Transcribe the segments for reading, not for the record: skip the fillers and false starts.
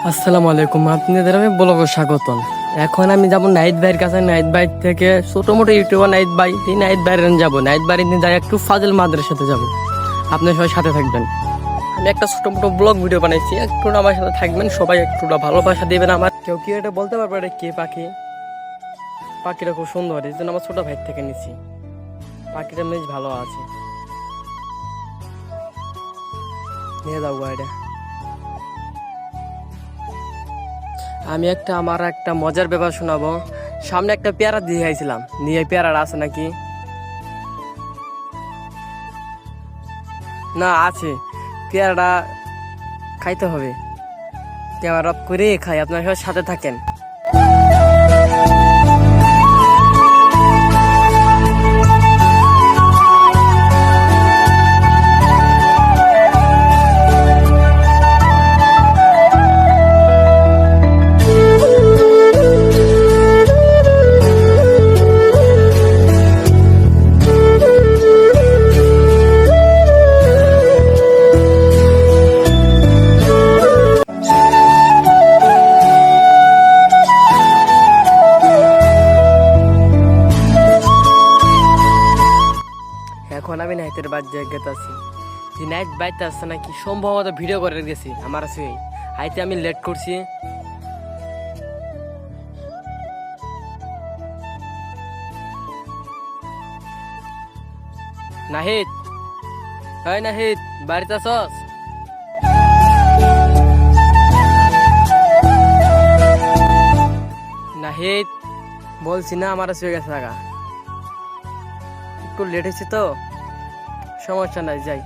আসসালামু আলাইকুম, আপনাদের আমি ব্লগে স্বাগতম। এখন আমি যাব নাইট ভাইয়ের কাছে। নাইট ভাই থেকে ছোট মোটো ইউটিউবার নাইট ভাই, এই নাইট ভাইয়ের যাবো। নাইট ভাইয়ের নিয়ে যাই একটু ফাজিল মাদ্রাসাতে যাব। আপনার সবাই সাথে থাকবেন। আমি একটা ছোট মোটো ব্লগ ভিডিও বানাইছি, একটু আমার সাথে থাকবেন। সবাই একটু ভালোবাসা দেবেন আমার। কেউ কি এটা বলতে পারবে এটা কে পাখি? পাখিটা খুব সুন্দর, এই জন্য আমার ছোট ভাই থেকে নিছি। পাখিটা বেশ ভালো আছে, নিয়ে যাবো এটা। আমি আমার একটা মজার ব্যাপার শোনাবো। সামনে একটা পেয়ারা দিয়ে আইছিলাম, নিয়ে পেয়ারাটা আছে নাকি না? আছে, পেয়ারাটা খাইতে হবে। ক্যামেরা অফ করে খাই, আপনার সবার সাথে থাকেন। এখন আমি নাইটের বাদ জায়গাতে আছি। যে নাইট বাইতে আসছে নাকি সম্ভবত ভিডিও করে গেছি আমার আছে। হাইতে আমি লেট করছি। নাহিদ, হয় নাহিদ, বাড়িতে আসস? নাহিদ, বলছি না আমার শুয়ে গেছে থাকা। একটু লেট হয়েছে তো, সমস্যা নাই, যাই।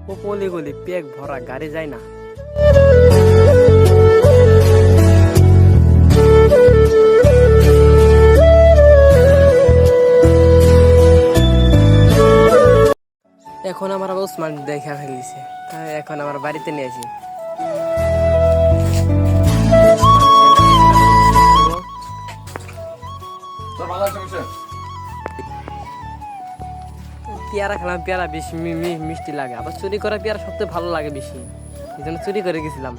ও গলি গলি পেক ভরা, গাড়ি যায় না। এখন আমার আবার উসমান দেখা ফেলিছে, তাই এখন আমার বাড়িতে নিয়ে আসি। পেয়ারা খেলাম, পেয়ারা বেশি মিষ্টি লাগে, আবার চুরি করা পেয়ারা সবচেয়ে ভালো লাগে বেশি, এই জন্য চুরি করে গেছিলাম।